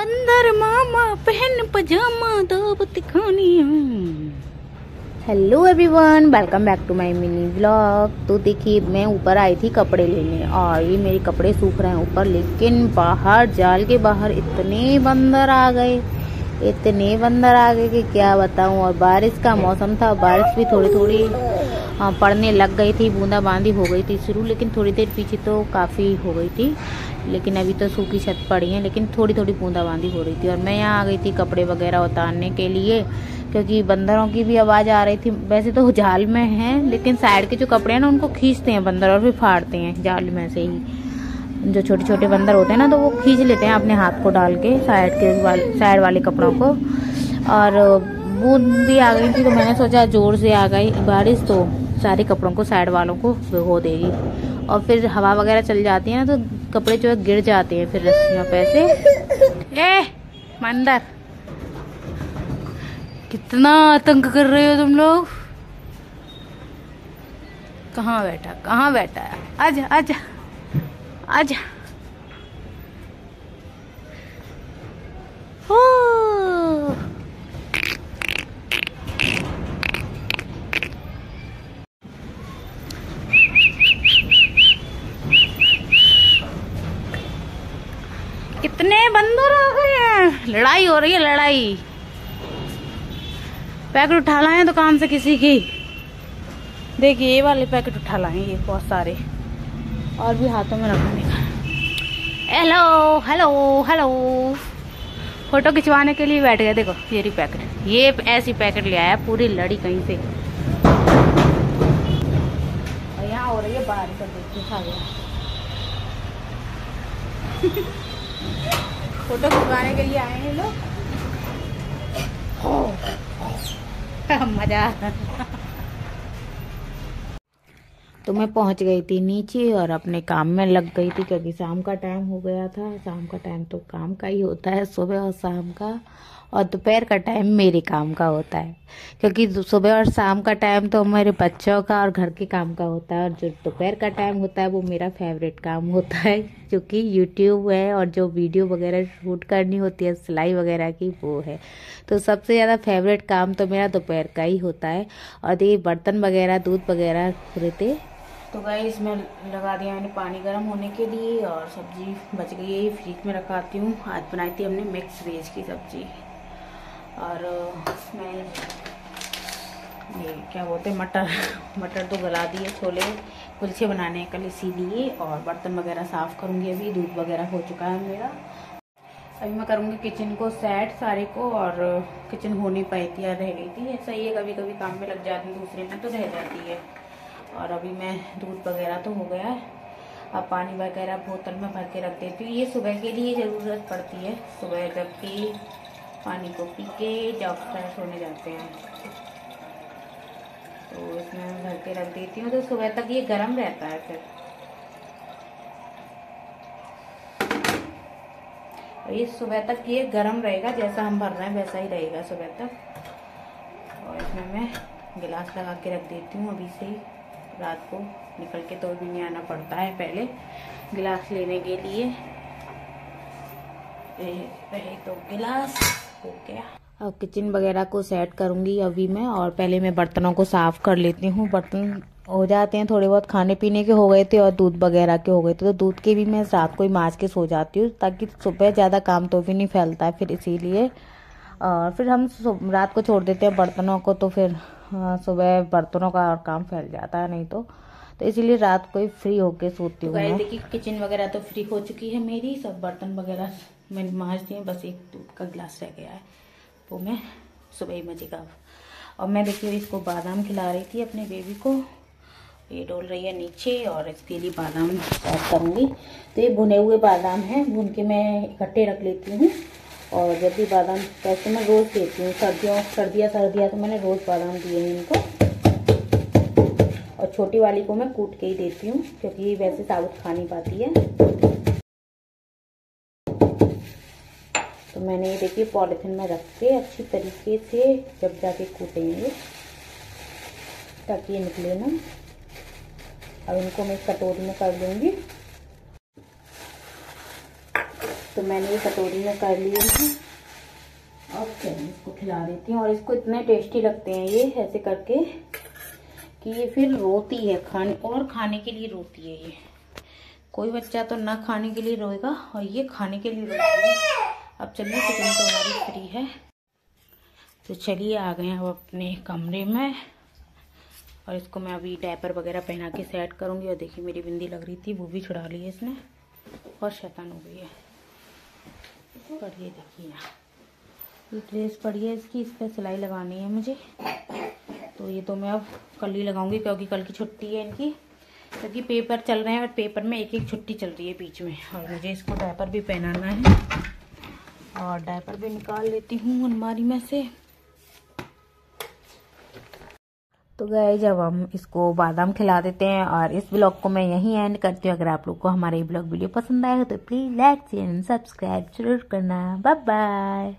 बंदर मामा पहन पजामा दावत खानी। Hello everyone, welcome back to my mini vlog. तो देखिए, मैं ऊपर आई थी कपड़े लेने और ये मेरे कपड़े सूख रहे हैं ऊपर, लेकिन बाहर जाल के बाहर इतने बंदर आ गए कि क्या बताऊं। और बारिश का मौसम था, बारिश भी थोड़ी थोड़ी पड़ने लग गई थी, बूंदाबांदी हो गई थी शुरू, लेकिन थोड़ी देर पीछे तो काफ़ी हो गई थी। लेकिन अभी तो सूखी छत पड़ी है, लेकिन थोड़ी थोड़ी बूंदाबांदी हो रही थी। और मैं यहाँ आ गई थी कपड़े वगैरह उतारने के लिए, क्योंकि बंदरों की भी आवाज़ आ रही थी। वैसे तो जाल में है, लेकिन साइड के जो कपड़े हैं ना, उनको खींचते हैं बंदर और फिर फाड़ते हैं जाल में से ही। जो छोटे छोटे बंदर होते हैं ना, तो वो खींच लेते हैं अपने हाथ को डाल के साइड वाले कपड़ों को। और बूंद भी आ गई थी, तो मैंने सोचा जोर से आ गई बारिश तो सारे कपड़ों को साइड वालों को भिगो देगी। और फिर हवा वगैरह चल जाती है ना, तो कपड़े जो है गिर जाते हैं फिर रस्सियों पे से। ए बंदर, कितना आतंक कर रहे हो तुम लोग। कहाँ बैठा है? आजा आजा आजा। ओ कितने बंदर आ गए हैं, लड़ाई हो रही है लड़ाई। पैकेट उठा लाए हैं दुकान से किसी की। देखिए ये वाले पैकेट उठा लाए हैं, ये बहुत सारे, और भी हाथों में रखने का। हेलो हेलो हेलो, फोटो खिंचवाने के लिए बैठ गए। देखो ये रही पैकेट, ये ऐसी पैकेट ले आया, पूरी लड़ी कहीं से। और यहाँ हो रही है बारिश, देखिए खा गया। फोटो खिंचवाने के लिए आए हैं लोग, मजा। तो मैं पहुंच गई थी नीचे और अपने काम में लग गई थी, क्योंकि शाम का टाइम हो गया था। शाम का टाइम तो काम का ही होता है, सुबह और शाम का। और दोपहर का टाइम मेरे काम का होता है, क्योंकि सुबह और शाम का टाइम तो मेरे बच्चों का और घर के काम का होता है। और जो दोपहर का टाइम होता है वो मेरा फेवरेट काम होता है, जो कि यूट्यूब है और जो वीडियो वगैरह शूट करनी होती है सिलाई वगैरह की, वो है। तो सबसे ज़्यादा फेवरेट काम तो मेरा दोपहर का ही होता है। और ये बर्तन वगैरह दूध वगैरह खुले थे, तो गाइस इसमें लगा दिया मैंने पानी गर्म होने के लिए। और सब्जी बच गई है, फ्रिज में रखाती हूँ। आज बनाई थी हमने मिक्स वेज की सब्जी। और मैं ये क्या बोलते हैं, मटर तो गला दिए, छोले कुलचे बनाने हैं कल, इसीलिए। और बर्तन वगैरह साफ़ करूँगी अभी, दूध वगैरह हो चुका है मेरा। अभी मैं करूँगी किचन को सेट सारे को। और किचन हो नहीं पाई थी, रह गई थी। ऐसा ही है, कभी कभी काम में लग जाती है, दूसरे में तो रह जाती है। और अभी मैं दूध वगैरह तो हो गया है, अब पानी वगैरह बोतल में भर के रख देती हूँ। ये सुबह के लिए ज़रूरत पड़ती है, सुबह जबकि पानी को पी के जब फ्रेश होने जाते हैं, तो इसमें मैं भर के रख देती हूँ, तो सुबह तक ये गर्म रहता है फिर। और ये सुबह तक ये गर्म रहेगा, जैसा हम भर रहे हैं वैसा ही रहेगा सुबह तक। और इसमें मैं गिलास लगा के रख देती हूँ अभी से ही, रात को निकल के तो भी नहीं आना पड़ता है पहले गिलास लेने के लिए। रहे तो गिलास हो गया। अब किचन वगैरह को सेट करूंगी अभी मैं। और पहले मैं बर्तनों को साफ कर लेती हूँ। बर्तन हो जाते हैं थोड़े बहुत, खाने पीने के हो गए थे और दूध वगैरह के हो गए थे, तो दूध के भी मैं रात को ही मांज के सो जाती हूँ, ताकि सुबह ज़्यादा काम तो भी नहीं फैलता है फिर, इसीलिए। और फिर हम रात को छोड़ देते हैं बर्तनों को, तो फिर सुबह बर्तनों का और काम फैल जाता है नहीं तो इसीलिए रात को ही फ्री होके सोती हूँ। तो देखिए किचन वगैरह तो फ्री हो चुकी है मेरी, सब बर्तन वगैरह मैंने मांज दिए, बस एक दूध का गिलास रह गया है, वो मैं सुबह ही मजेगा। और मैं देखिए इसको बादाम खिला रही थी अपने बेबी को, ये डोल रही है नीचे, और इसके लिए बादाम ऐड करूँगी। तो ये भुने हुए बादाम हैं, भुन के मैं इकट्ठे रख लेती हूँ। और जब भी बादाम वैसे मैं रोज़ देती हूँ, सर्दियाँ तो मैंने रोज़ बादाम दिए हैं इनको। और छोटी वाली को मैं कूट के ही देती हूँ, क्योंकि वैसे साबुत खा नहीं पाती है। तो मैंने ये देखिए पॉलिथीन में रख के अच्छी तरीके से जब जाके कूटेंगे, ताकि ये निकले ना। अब इनको मैं कटोरी में कर लूँगी। तो मैंने ये कटोरी में कर लिए हैं। अब चलिए इसको खिला देती हूँ। और इसको इतने टेस्टी लगते हैं ये ऐसे करके कि ये फिर रोती है खाने के लिए रोती है ये। कोई बच्चा तो ना खाने के लिए रोएगा और ये खाने के लिए रोती है। अब चलिए किचन तो हमारी फ्री है, तो चलिए आ गए हैं अब अपने कमरे में। और इसको मैं अभी डायपर वगैरह पहना के सेट करूँगी। और देखिए मेरी बिंदी लग रही थी वो भी छुड़ा ली है इसने और शैतान हो गई है। पढ़िए देखिए यहाँ ये ड्रेस पड़ी है इसकी, इस पर सिलाई लगानी है मुझे। तो ये तो मैं अब कल ही लगाऊंगी क्योंकि कल की छुट्टी है इनकी, क्योंकि पेपर चल रहे हैं और पेपर में एक एक छुट्टी चल रही है बीच में। और मुझे इसको डायपर भी पहनाना है और डायपर भी निकाल लेती हूँ अलमारी में से। तो गाइस जब हम इसको बादाम खिला देते हैं। और इस ब्लॉग को मैं यहीं एंड करती हूँ। अगर आप लोग को हमारा ये ब्लॉग वीडियो पसंद आया हो तो please like share and subscribe जरूर करना। Bye bye.